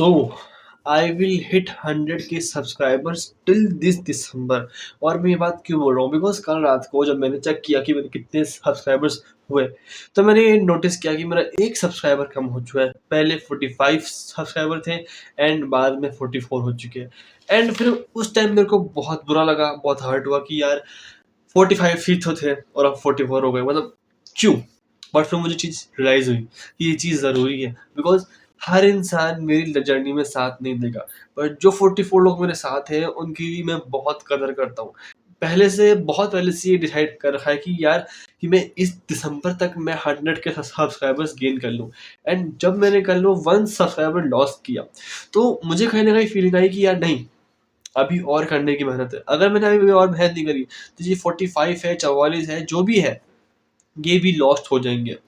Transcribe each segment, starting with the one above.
So I will hit 100 के subscribers till this दिसंबर। और मैं ये बात क्यों बोल रहा हूँ, बिकॉज कल रात को जब मैंने चेक किया कि मेरे कितने सब्सक्राइबर्स हुए, तो मैंने ये नोटिस किया कि मेरा एक सब्सक्राइबर कम हो चुका है। पहले 45 सब्सक्राइबर थे एंड बाद में 44 हो चुके हैं। एंड फिर उस टाइम मेरे को बहुत बुरा लगा, बहुत हर्ट हुआ कि यार 45 ही तो थे और अब 44 हो गए, मतलब क्यों। बट फिर मुझे चीज़ रियलाइज हुई कि ये चीज़ ज़रूरी है, बिकॉज हर इंसान मेरी जर्नी में साथ नहीं देगा, बट जो 44 लोग मेरे साथ हैं उनकी मैं बहुत कदर करता हूँ। बहुत पहले से ये डिसाइड कर रखा है कि यार कि मैं इस दिसंबर तक मैं 100 के सब्सक्राइबर्स गेन कर लूँ। एंड जब मैंने कल वो 1 सब्सक्राइबर लॉस किया, तो मुझे कहीं ना कहीं फीलिंग आई कि यार नहीं, अभी और करने की मेहनत है। अगर मैंने अभी और मेहनत नहीं करी तो ये 45 है, 44 है, जो भी है, ये भी लॉस्ट हो जाएंगे।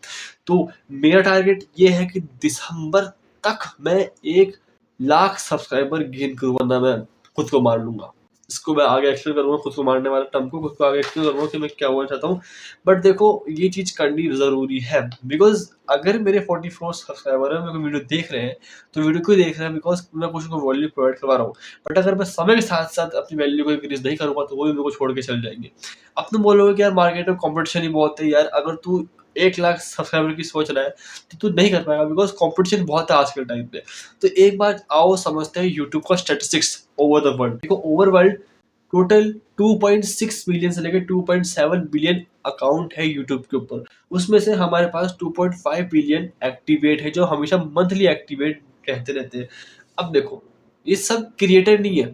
तो मेरा टारगेट ये है कि दिसंबर तक मैं 1 लाख सब्सक्राइबर गेन करूँ, वरना मैं खुद को मार लूंगा। इसको मैं आगे एक्सप्लेन करूंगा, खुद को मारने वाले टर्म को खुद को आगे एक्सप्लेन करूंगा कि मैं क्या बोलना चाहता हूँ। बट देखो, ये चीज करनी जरूरी है, बिकॉज अगर मेरे 44 सब्सक्राइबर है, मेरे को वीडियो देख रहे हैं, तो वीडियो क्यों देख रहे हैं, बिकॉज मैं कुछ उनको वैल्यू प्रोवाइड करवा रहा हूँ। बट अगर मैं समय के साथ साथ अपनी वैल्यू को इंक्रीज नहीं करूंगा, तो वो भी मेरे को छोड़ के चल जाएंगे। अब तुम बोलोगे कि यार मार्केट में कंपटीशन ही बहुत है। यार अगर तू 1 लाख सब्सक्राइबर की सोच रहा है तो तू नहीं कर पाएगा, बिकॉज कंपटीशन बहुत है आज के टाइम पे। तो एक बार आओ समझते हैं यूट्यूब का स्टैटिस्टिक्स ओवर द वर्ल्ड। देखो, ओवर वर्ल्ड टोटल 2.6 बिलियन से लेकर 2.7 बिलियन अकाउंट है यूट्यूब के ऊपर। उसमें से हमारे पास 2.5 बिलियन एक्टिवेट है, जो हमेशा मंथली एक्टिवेट रहते हैं। अब देखो, ये सब क्रिएटर नहीं है,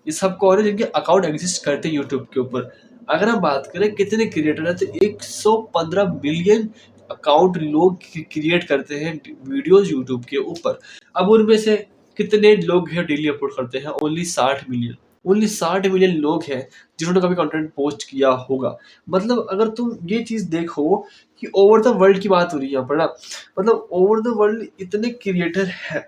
ये सब कौन है जिनके अकाउंट एग्जिस्ट करते हैं यूट्यूब के ऊपर। अगर हम बात करें कितने क्रिएटर है, तो 115 मिलियन अकाउंट लोग क्रिएट करते हैं वीडियोस यूट्यूब के ऊपर। अब उनमें से कितने लोग हैं डेली अपलोड करते हैं? Only 60 million. ओनली 60 मिलियन लोग हैं जिन्होंने कभी कंटेंट पोस्ट किया होगा। मतलब अगर तुम ये चीज देखो कि ओवर द वर्ल्ड की बात हो रही है यहाँ पर ना, मतलब ओवर द वर्ल्ड इतने क्रिएटर है,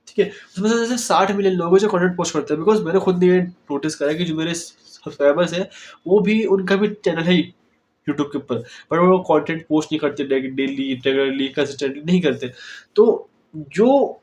ठीक है, उसमें से जैसे 60 मिलियन लोग हैं जो कंटेंट पोस्ट करते हैं। बिकॉज मैंने खुद ने ये नोटिस करा कि जो मेरे सब्सक्राइबर्स हैं, वो भी, उनका भी चैनल है यूट्यूब के ऊपर, पर वो कंटेंट पोस्ट नहीं करते डेली, रेगुलरली, कंसिस्टेंटली नहीं करते। तो जो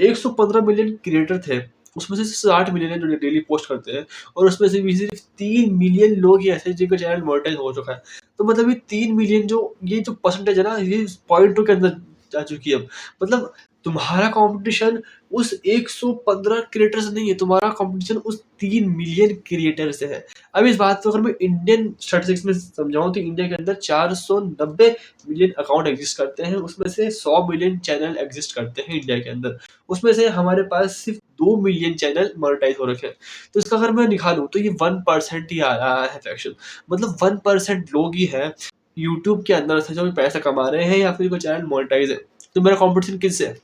115 मिलियन क्रिएटर थे, उसमें से 60 मिलियन है जो डेली पोस्ट करते हैं, और उसमें से भी सिर्फ 3 मिलियन लोग ही ऐसे हैं जिनका चैनल मोनेटाइज हो चुका है। तो मतलब ये 3 मिलियन जो परसेंटेज है ना, ये पॉइंट टू के अंदर जा चुकी है अब। मतलब तुम्हारा कंपटीशन उस 115 क्रिएटर से नहीं है, तुम्हारा कंपटीशन उस 3 मिलियन क्रिएटर से है। अब इस बात को अगर मैं इंडियन स्टैटिस्टिक्स में समझाऊं, तो इंडिया के अंदर 490 मिलियन अकाउंट एग्जिस्ट करते हैं, उसमें से 100 मिलियन चैनल एग्जिस्ट करते हैं इंडिया के अंदर। उसमें से हमारे पास सिर्फ 2 मिलियन चैनल मोनेटाइज हो रखे हैं। तो इसका अगर मैं निकालूं तो ये 1% ही आ रहा है फ्रैक्शन। मतलब 1% लोग ही है यूट्यूब के अंदर से जो पैसा कमा रहे हैं या फिर कोई चैनल मोनेटाइज है। तो मेरा कंपटीशन किससे है?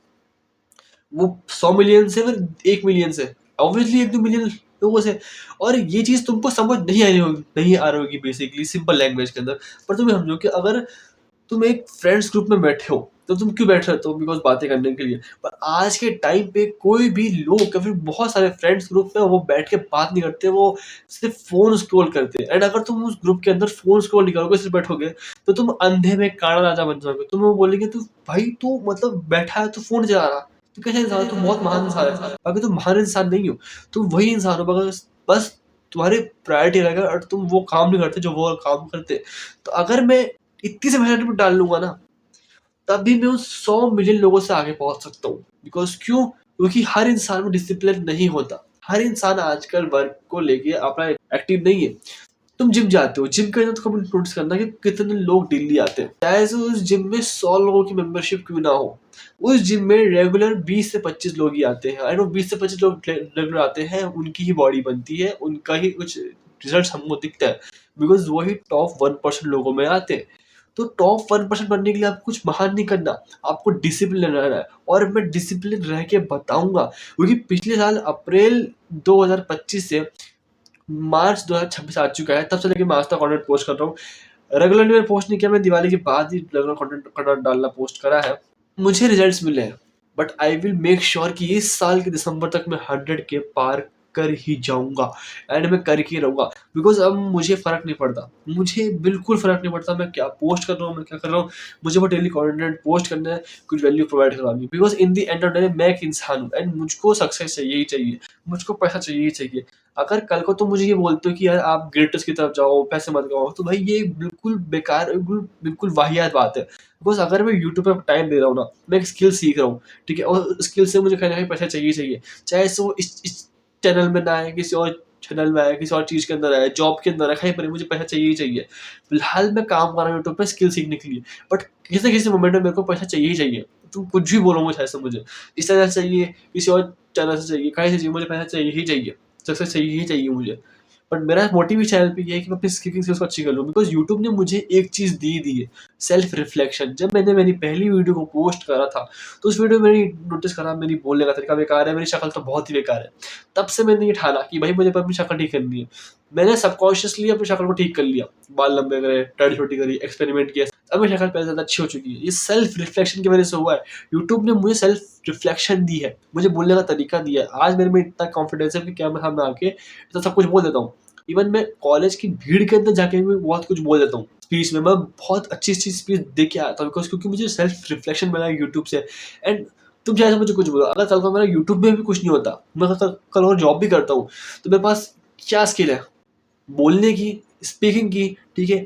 वो 100 मिलियन से, फिर 1 मिलियन से, ऑब्वियसली 1-2 मिलियन लोगों से। और ये चीज तुमको समझ नहीं आ रही होगी बेसिकली सिंपल लैंग्वेज के अंदर। पर तुम समझो कि अगर तुम एक फ्रेंड्स ग्रुप में बैठे हो, तो तुम क्यों बैठ रहे हो? बिकॉज बातें करने के लिए। पर आज के टाइम पे कोई भी लोग या फिर बहुत सारे फ्रेंड्स ग्रुप में वो बैठ के बात नहीं करते, वो सिर्फ फोन स्क्रॉल करते हैं। एंड अगर तुम उस ग्रुप के अंदर फोन स्क्रॉल नहीं करोगे, सिर्फ बैठोगे, तो तुम अंधे में काला राजा बन जाओगे। तुम वो बोलेंगे, तू भाई तू मतलब बैठा है, तू फोन चला रहा, तू कैसे इंसान, तू बहुत महान इंसान है। अगर तुम महान इंसान नहीं हो, तुम वही इंसान हो मगर बस तुम्हारी प्रायोरिटी रहेगा और तुम वो काम नहीं करते जो वो काम करते। तो अगर मैं इतनी से मेहनत में डाल लूंगा ना, तभी मैं उस 100 मिलियन लोगों से आगे पहुंच सकता हूँ। बिकॉज क्यों? क्योंकि हर इंसान में डिसिप्लिन नहीं होता। हर इंसान आजकल वर्क को लेके अपना एक्टिव नहीं है। तुम जिम जाते हो, जिम के अंदर तो कभी नोटिस करना कि कितने लोग डेली आते हैं, चाहे से उस जिम में 100 लोगों की मेंबरशिप क्यों ना हो। उस जिम में रेगुलर 20 से 25 लोग ही आते हैं। आई नो 20 से 25 लोग रेगुलर आते हैं, उनकी ही बॉडी बनती है, उनका ही कुछ रिजल्ट हमको दिखता है, बिकॉज वही टॉप 1% लोगों में आते हैं। तो टॉप 1% बनने के लिए आपको कुछ महान नहीं करना, आपको डिसिप्लिन रहना है। और मैं डिसिप्लिन रह के बताऊंगा, क्योंकि पिछले साल अप्रैल 2025 से मार्च 2026 आ चुका है, तब से लेके मैं आज तक कंटेंट पोस्ट कर रहा हूँ। रेगुलरली मैंने पोस्ट नहीं किया, मैं दिवाली के बाद ही रेगुलर कंटेंट डालना पोस्ट करा है। मुझे रिजल्ट्स मिले हैं, but I will make sure कि इस साल के दिसंबर तक मैं 100 के पार कर ही जाऊँगा एंड मैं करके रहूँगा बिकॉज़ अब मुझे फ़र्क नहीं पड़ता। मुझे बिल्कुल फ़र्क नहीं पड़ता मैं क्या पोस्ट कर रहा हूँ, मैं क्या कर रहा हूँ। मुझे वो डेली कंटेंट पोस्ट करना है, कुछ वैल्यू प्रोवाइड करवानी है because in the end of the day मैं एक इंसान हूँ एंड मुझको सक्सेस चाहिए ही चाहिए, मुझको पैसा चाहिए ही चाहिए। अगर कल को तुम मुझे ये बोलते हो कि यार आप ग्रेटर्स की तरफ जाओ, पैसे मत कमाओ, तो भाई ये बिल्कुल बेकार, बिल्कुल वाहियात बात है। बिकॉज़ अगर मैं यूट्यूब पे टाइम दे रहा हूँ ना, मैं एक स्किल सीख रहा हूँ, ठीक है? और स्किल से मुझे कहीं न कहीं पैसा चाहिए ही चाहिए। चाहे सो इस चैनल में ना आए, किसी और चैनल में आए, किसी और चीज़ के अंदर आए, जॉब के अंदर आए, कहीं पर भी मुझे पैसा चाहिए ही चाहिए। फिलहाल मैं काम कर रहा हूँ यूट्यूब पे स्किल सीखने के लिए, बट किसी न किसी मोमेंट में मेरे को पैसा चाहिए ही चाहिए। तुम कुछ भी बोलो मुझे ऐसे मुझे, इस चैनल से चाहिए, किसी और चैनल से चाहिए, कहीं से चाहिए, मुझे पैसा चाहिए ही चाहिए। सक्सेस चाहिए ही चाहिए मुझे। बट मेरा मोटिव इस चैनल पे ये है कि मैं अपनी स्पीकिंग स्किल्स को अच्छी कर लूँ बिकॉज़ यूट्यूब ने मुझे एक चीज़ दी है, सेल्फ रिफ्लेक्शन। जब मैंने मेरी पहली वीडियो को पोस्ट करा था, तो उस वीडियो में मैंने नोटिस करा मेरी बोलने का तरीका बेकार है, मेरी शक्ल तो बहुत ही बेकार है। तब से मैंने ये ठाना कि भाई मुझे अपनी शक्ल ठीक करनी है। मैंने सबकॉन्शियसली अपनी शक्ल को ठीक कर लिया। बाल लंबे करे, दाढ़ी छोटी करी, एक्सपेरिमेंट किया। अब मेरी शक्ल पहले से ज़्यादा अच्छी हो चुकी है। ये सेल्फ रिफ्लेक्शन की वजह से हुआ है। यूट्यूब ने मुझे सेल्फ रिफ्लेक्शन दी है, मुझे बोलने का तरीका दिया है। आज मेरे में इतना कॉन्फिडेंस है कि कैमरा सामने आके तो सब कुछ बोल देता हूँ। इवन मैं कॉलेज की भीड़ के अंदर जाके भी बहुत कुछ बोल देता हूँ। स्पीच में मैं बहुत अच्छी-अच्छी स्पीच दे के आता हूँ बिकॉज़ क्योंकि मुझे सेल्फ रिफ्लेक्शन मिला है यूट्यूब से एंड तुम चाहे तो मुझे कुछ बोलो, अगर कल को मेरा यूट्यूब में भी कुछ नहीं होता, मैं कल और जॉब भी करता हूँ, तो मेरे पास क्या स्किल है? बोलने की, स्पीकिंग की, ठीक है?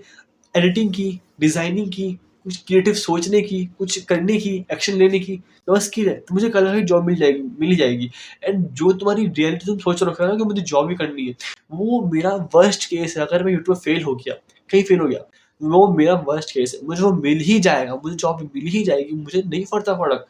एडिटिंग की, डिज़ाइनिंग की, कुछ क्रिएटिव सोचने की, कुछ करने की, एक्शन लेने की, तो बस स्किल है, तो मुझे कल ही जॉब मिल ही जाएगी एंड जो तुम्हारी रियलिटी तुम सोच रखे हो ना कि मुझे जॉब ही करनी है, वो मेरा वर्स्ट केस है। अगर मैं यूट्यूब फेल हो गया, कहीं फेल हो गया, वो मेरा वर्स्ट केस है। मुझे वो मिल ही जाएगा, मुझे जॉब मिल ही जाएगी, मुझे नहीं पड़ता फ़र्क,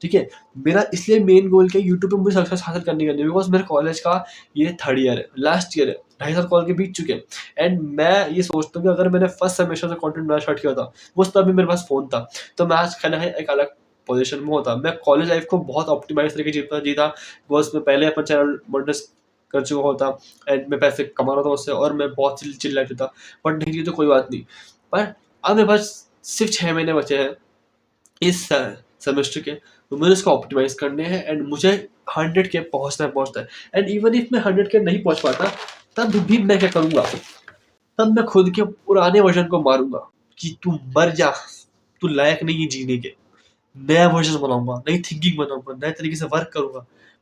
ठीक है? मेरा इसलिए मेन गोल क्या है यूट्यूब पे मुझे सक्सेस हासिल करनी है बिकॉज़ मेरे कॉलेज का ये 3rd ईयर है, लास्ट ईयर है, 2.5 साल कॉलेज के बीत चुके हैं एंड मैं ये सोचता हूँ कि अगर मैंने फर्स्ट सेमेस्टर से कंटेंट बनाना स्टार्ट किया था, वो तभी मेरे पास फ़ोन था, तो मैं आज कहीं न कहीं एक अलग पोज़ीशन में होता। मैं कॉलेज लाइफ़ को बहुत ऑप्टिमाइज़ तरीके से जीता बिकॉज़ मैं पहले अपना चैनल मोनेटाइज़ कर चुका होता एंड मैं पैसे कमा रहा था उससे और मैं बहुत चिल लाइफ़ जीता, बट नहीं जी तो कोई बात नहीं। पर अब मेरे पास सिर्फ़ 6 महीने बचे हैं इस सेमेस्टर के, तो मुझे इसको ऑप्टिमाइज़ करने हैं एंड मुझे 100 के पहुँचना है एंड इवन इफ मैं 100 के नहीं पहुँच पाता, तब भी मैं क्या करूँगा, तब मैं खुद के पुराने वर्ज़न को मारूँगा कि तू मर जा, तू लायक नहीं है जीने के। नया वर्ज़न बनाऊँगा, नई थिंकिंग बनाऊँगा, नए तरीके से वर्क करूँगा,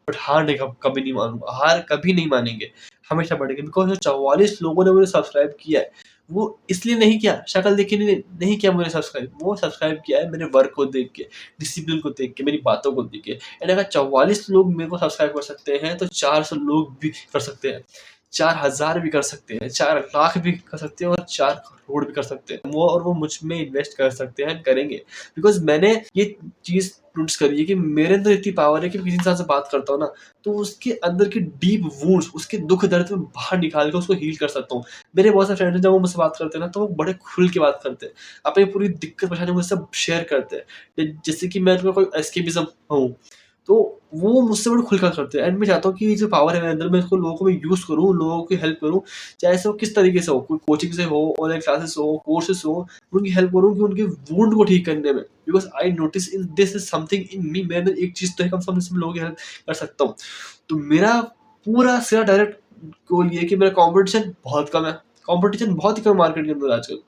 बट हार नहीं कभी नहीं मानूँगा, हार कभी नहीं मानेंगे, हमेशा बढ़ेंगे बिकॉज़ जो 44 लोगों ने मुझे सब्सक्राइब किया है, वो इसलिए नहीं किया, शक्ल देख के नहीं किया मुझे सब्सक्राइब, वो सब्सक्राइब किया है मेरे वर्क को देख के, डिसिप्लिन को देख के, मेरी बातों को देख के एंड अगर 44 लोग मेरे को सब्सक्राइब कर सकते हैं, तो 400 लोग भी कर सकते हैं। 4000 भी कर सकते हैं, 4 लाख भी कर सकते हैं और 4 करोड़ भी कर सकते हैं। वो मुझ में इन्वेस्ट कर सकते हैं, करेंगे। बिकॉज़ मैंने ये चीज़ नोटिस करी है कि मेरे अंदर इतनी पावर है कि किसी इंसान से बात करता हूँ ना, तो उसके अंदर की डीप वुंड्स, उसके दुःख दर्द मैं बाहर निकाल के उसको हील कर सकता हूँ। मेरे बहुत सारे फ्रेंड्स हैं जब वो मुझसे बात करते हैं ना, तो वो बड़े खुल के बात करते हैं। अपनी पूरी दिक्कत परेशानी मुझसे शेयर करते हैं। जैसे कि मैं उनका कोई एस्केपिज़्म हूँ। तो वो मुझसे बड़े खुलकर करते हैं एंड मैं चाहता हूँ कि ये जो पावर है मेरे अंदर मैं इसको लोगों को मैं यूज़ करूँ, लोगों की हेल्प करूँ, चाहे से वो किस तरीके से हो, कोई कोचिंग से हो, ऑनलाइन क्लासेस हो, कोर्सेज़ हो, उनकी हेल्प करूँ कि उनके वुंड को ठीक करने में। Because I notice in this is something in me, मेरे अंदर एक चीज़ तो है कम से कम जिससे मैं लोगों की हेल्प कर सकता हूँ। तो मेरा पूरा सिरा डायरेक्ट गोल ये है कि मेरा कॉम्पिटिशन बहुत कम है। कॉम्पिटिशन बहुत ही कम है मार्केट के अंदर आजकल।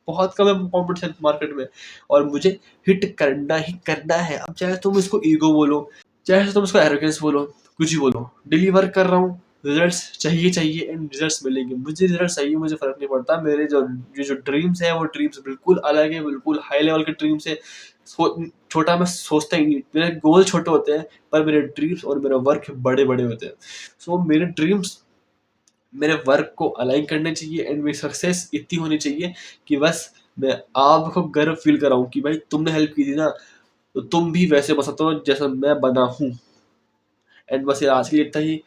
बहुत कम है कॉम्पिटिशन मार्केट में और मुझे हिट करना ही करना है। अब चाहे तुम इसको ईगो बोलो, चाहे तुम उसको एरोगेंस बोलो, कुछ भी बोलो, डिलीवर कर रहा हूँ, रिजल्ट्स चाहिए एंड रिजल्ट्स मिलेंगे। मुझे रिजल्ट चाहिए, मुझे फ़र्क नहीं पड़ता। मेरे जो ड्रीम्स हैं, वो ड्रीम्स बिल्कुल अलग है, बिल्कुल हाई लेवल के ड्रीम्स है। छोटा मैं सोचता ही नहीं। मेरे गोल छोटे होते हैं, पर मेरे ड्रीम्स और मेरा वर्क बड़े-बड़े होते हैं। सो मेरे ड्रीम्स मेरे वर्क को अलाइन करने चाहिए एंड मेरी सक्सेस इतनी होनी चाहिए कि बस मैं आपको गर्व फ़ील कराऊँ कि भाई तुमने हेल्प की थी ना, तो तुम भी वैसे बन सकते हो जैसा मैं बना हूँ। एंड बस ये आज के लिए इतना ही।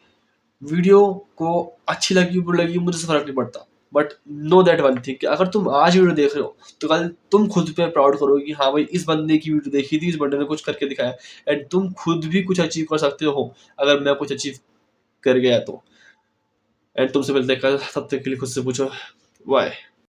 वीडियो को अच्छी लगी बुरी लगी मुझे फ़र्क नहीं पड़ता। But know that one thing कि अगर तुम आज वीडियो देख रहे हो, तो कल तुम खुद पे प्राउड करोगे कि हाँ भाई इस बंदे की वीडियो देखी थी, इस बंदे ने कुछ करके दिखाया एंड तुम खुद भी कुछ अचीव कर सकते हो, अगर मैं कुछ अचीव कर गया तो। एंड तुमसे मिलते हैं कल, तब तक के लिए खुद से पूछो व्हाय?